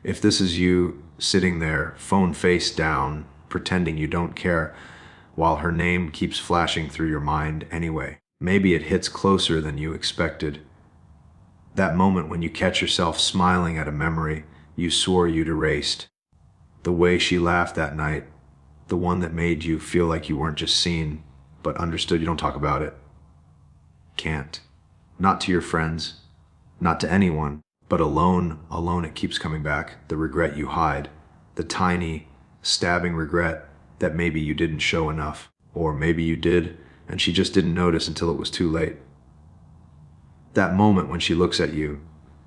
If this is you sitting there, phone face down, pretending you don't care, while her name keeps flashing through your mind anyway, maybe it hits closer than you expected. That moment when you catch yourself smiling at a memory you swore you'd erased. The way she laughed that night, the one that made you feel like you weren't just seen, but understood. You don't talk about it. Can't. Not to your friends, not to anyone, but alone it keeps coming back. The regret you hide, the tiny, stabbing regret that maybe you didn't show enough, or maybe you did, and she just didn't notice until it was too late. That moment when she looks at you,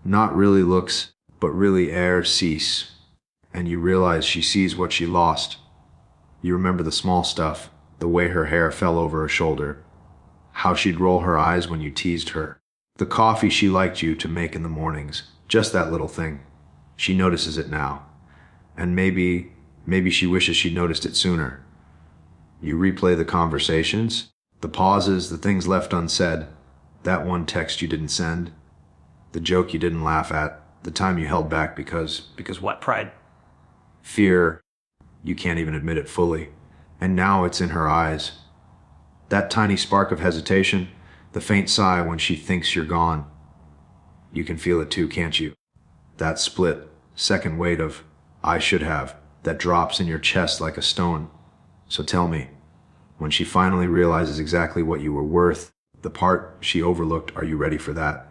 not really looks, but really air cease, and you realize she sees what she lost. You remember the small stuff, the way her hair fell over her shoulder, how she'd roll her eyes when you teased her, the coffee she liked you to make in the mornings, just that little thing. She notices it now, and maybe she wishes she'd noticed it sooner. You replay the conversations, the pauses, the things left unsaid, that one text you didn't send, the joke you didn't laugh at, the time you held back because what? Pride? Fear. You can't even admit it fully. And now it's in her eyes. That tiny spark of hesitation, the faint sigh when she thinks you're gone. You can feel it too, can't you? That split, second weight of, I should have, that drops in your chest like a stone. So tell me, when she finally realizes exactly what you were worth, the part she overlooked, are you ready for that?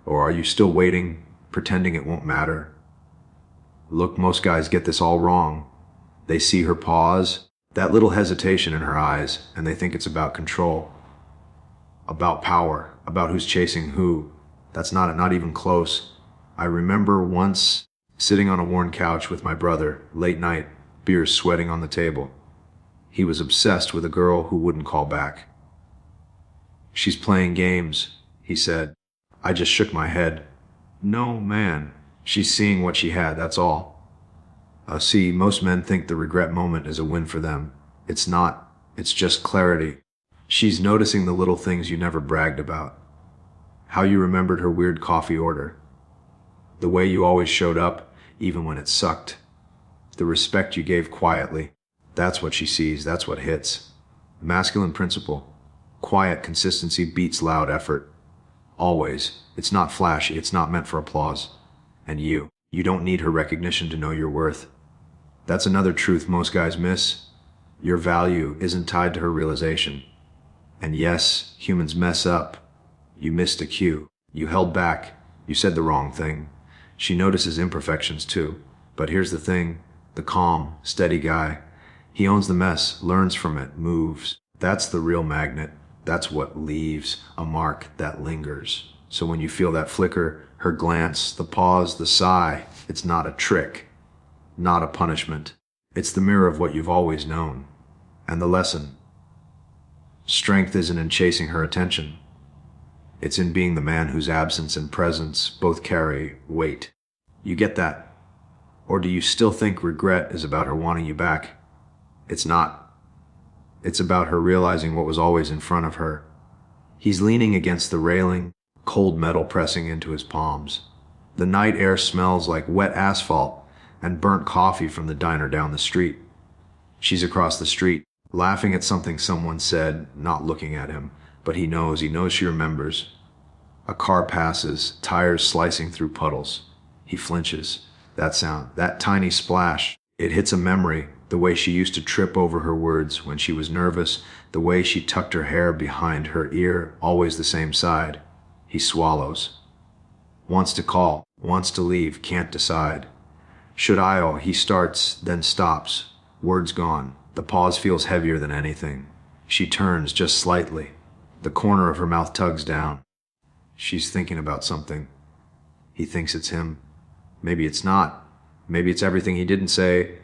Or are you still waiting, pretending it won't matter? Look, most guys get this all wrong. They see her pause, that little hesitation in her eyes, and they think it's about control, about power, about who's chasing who. That's not even close. I remember once sitting on a worn couch with my brother, late night, beers sweating on the table. He was obsessed with a girl who wouldn't call back. She's playing games, he said. I just shook my head. No, man. She's seeing what she had, that's all. See, most men think the regret moment is a win for them. It's not. It's just clarity. She's noticing the little things you never bragged about. How you remembered her weird coffee order. The way you always showed up, even when it sucked. The respect you gave quietly. That's what she sees, that's what hits. Masculine principle. Quiet consistency beats loud effort. Always. It's not flashy, it's not meant for applause. And you don't need her recognition to know your worth. That's another truth most guys miss. Your value isn't tied to her realization. And yes, humans mess up. You missed a cue. You held back. You said the wrong thing. She notices imperfections too. But here's the thing, the calm, steady guy. He owns the mess, learns from it, moves. That's the real magnet. That's what leaves a mark that lingers. So when you feel that flicker, her glance, the pause, the sigh, it's not a trick, not a punishment. It's the mirror of what you've always known. And the lesson. Strength isn't in chasing her attention. It's in being the man whose absence and presence both carry weight. You get that? Or do you still think regret is about her wanting you back? It's not. It's about her realizing what was always in front of her. He's leaning against the railing, cold metal pressing into his palms. The night air smells like wet asphalt and burnt coffee from the diner down the street. She's across the street, laughing at something someone said, not looking at him, but he knows she remembers. A car passes, tires slicing through puddles. He flinches. That sound, that tiny splash, it hits a memory, the way she used to trip over her words when she was nervous, the way she tucked her hair behind her ear, always the same side. He swallows. Wants to call, wants to leave, can't decide. Should I? He starts, then stops. Words gone. The pause feels heavier than anything. She turns just slightly. The corner of her mouth tugs down. She's thinking about something. He thinks it's him. Maybe it's not. Maybe it's everything he didn't say.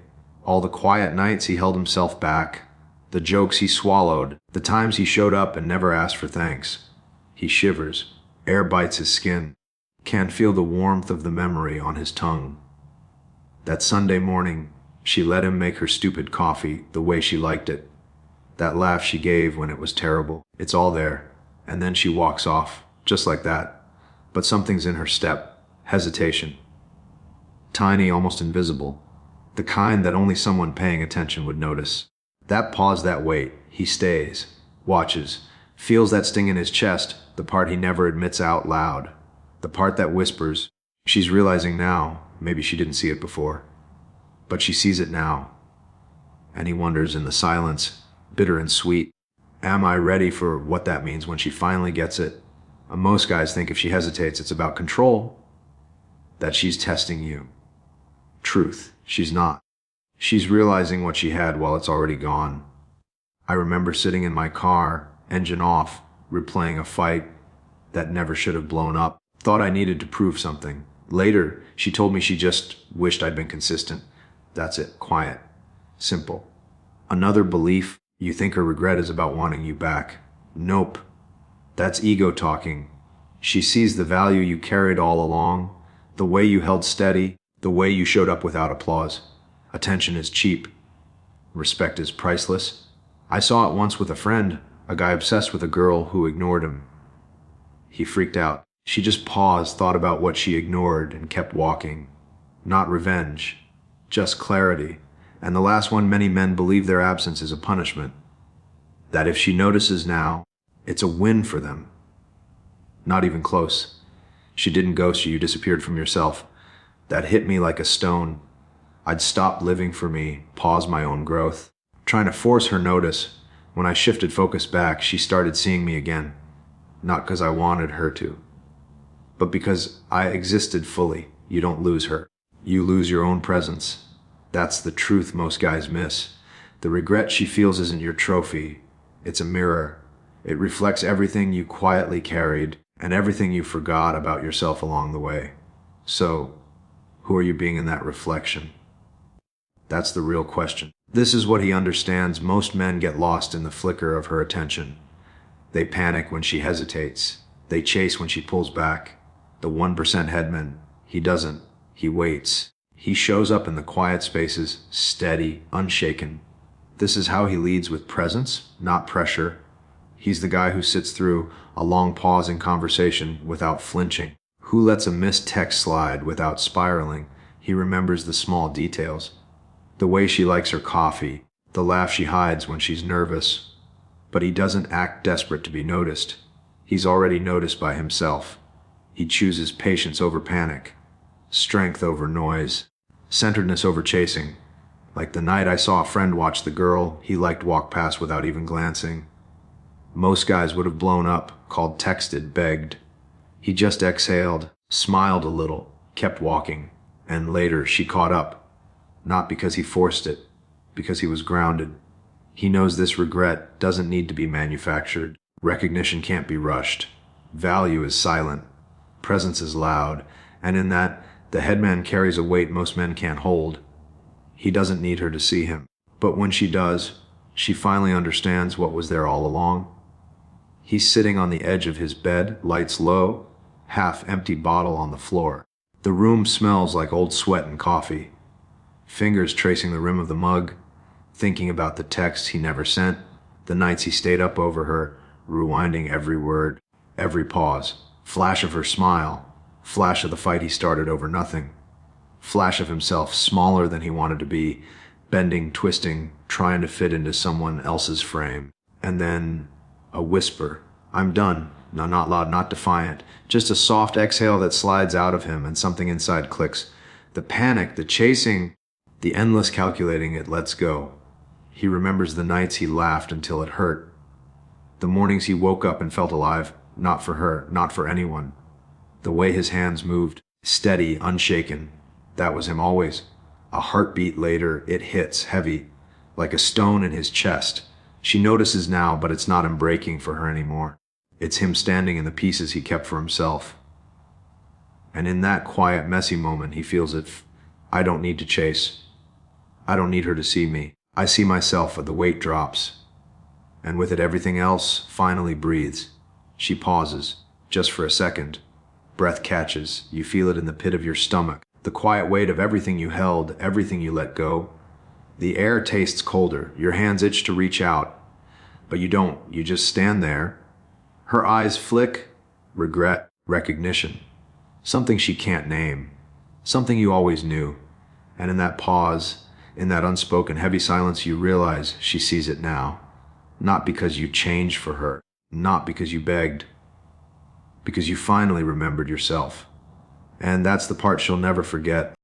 All the quiet nights he held himself back. The jokes he swallowed. The times he showed up and never asked for thanks. He shivers. Air bites his skin. Can feel the warmth of the memory on his tongue. That Sunday morning, she let him make her stupid coffee the way she liked it. That laugh she gave when it was terrible. It's all there. And then she walks off, just like that. But something's in her step. Hesitation. tiny, almost invisible, the kind that only someone paying attention would notice. That pause, that wait, he stays, watches, feels that sting in his chest, the part he never admits out loud, the part that whispers. She's realizing now, maybe she didn't see it before, but she sees it now. And he wonders in the silence, bitter and sweet, am I ready for what that means when she finally gets it? Most guys think if she hesitates, it's about control, that she's testing you. Truth, she's not. She's realizing what she had while it's already gone. I remember sitting in my car, engine off, replaying a fight that never should have blown up. Thought I needed to prove something. Later, she told me she just wished I'd been consistent. That's it, quiet, simple. Another belief, you think her regret is about wanting you back. Nope. That's ego talking. She sees the value you carried all along, the way you held steady, the way you showed up without applause. Attention is cheap. Respect is priceless. I saw it once with a friend, a guy obsessed with a girl who ignored him. He freaked out. She just paused, thought about what she ignored, and kept walking. Not revenge, just clarity. And the last one, many men believe their absence is a punishment. That if she notices now, it's a win for them. Not even close. She didn't ghost you, you disappeared from yourself. That hit me like a stone. I'd stopped living for me, paused my own growth. Trying to force her notice. When I shifted focus back, she started seeing me again. Not because I wanted her to, but because I existed fully. You don't lose her. You lose your own presence. That's the truth most guys miss. The regret she feels isn't your trophy. It's a mirror. It reflects everything you quietly carried and everything you forgot about yourself along the way. So, who are you being in that reflection? That's the real question. This is what he understands. Most men get lost in the flicker of her attention. They panic when she hesitates. They chase when she pulls back. The 1% headman, he doesn't. He waits. He shows up in the quiet spaces, steady, unshaken. This is how he leads, with presence, not pressure. He's the guy who sits through a long pause in conversation without flinching. Who lets a missed text slide without spiraling? He remembers the small details. The way she likes her coffee, the laugh she hides when she's nervous. But he doesn't act desperate to be noticed. He's already noticed by himself. He chooses patience over panic, strength over noise, centeredness over chasing. Like the night I saw a friend watch the girl he liked walk past without even glancing. Most guys would have blown up, called, texted, begged. He just exhaled, smiled a little, kept walking, and later she caught up. Not because he forced it, because he was grounded. He knows this regret doesn't need to be manufactured. Recognition can't be rushed. Value is silent. Presence is loud. And in that, the headman carries a weight most men can't hold. He doesn't need her to see him. But when she does, she finally understands what was there all along. He's sitting on the edge of his bed, lights low, half-empty bottle on the floor. The room smells like old sweat and coffee. Fingers tracing the rim of the mug, thinking about the texts he never sent, the nights he stayed up over her, rewinding every word, every pause. Flash of her smile, flash of the fight he started over nothing. Flash of himself smaller than he wanted to be, bending, twisting, trying to fit into someone else's frame. And then a whisper. I'm done. No, not loud, not defiant. Just a soft exhale that slides out of him, and something inside clicks. The panic, the chasing, the endless calculating, it lets go. He remembers the nights he laughed until it hurt. The mornings he woke up and felt alive, not for her, not for anyone. The way his hands moved, steady, unshaken, that was him always. A heartbeat later, it hits, heavy, like a stone in his chest. She notices now, but it's not him breaking for her anymore. It's him standing in the pieces he kept for himself. And in that quiet, messy moment, he feels it. I don't need to chase. I don't need her to see me. I see myself, the weight drops. And with it, everything else finally breathes. She pauses, just for a second. Breath catches. You feel it in the pit of your stomach. The quiet weight of everything you held, everything you let go. The air tastes colder. Your hands itch to reach out. But you don't. You just stand there. Her eyes flick. Regret. Recognition. Something she can't name. something you always knew. And in that pause, in that unspoken heavy silence, you realize she sees it now. Not because you changed for her, not because you begged, because you finally remembered yourself. And that's the part she'll never forget.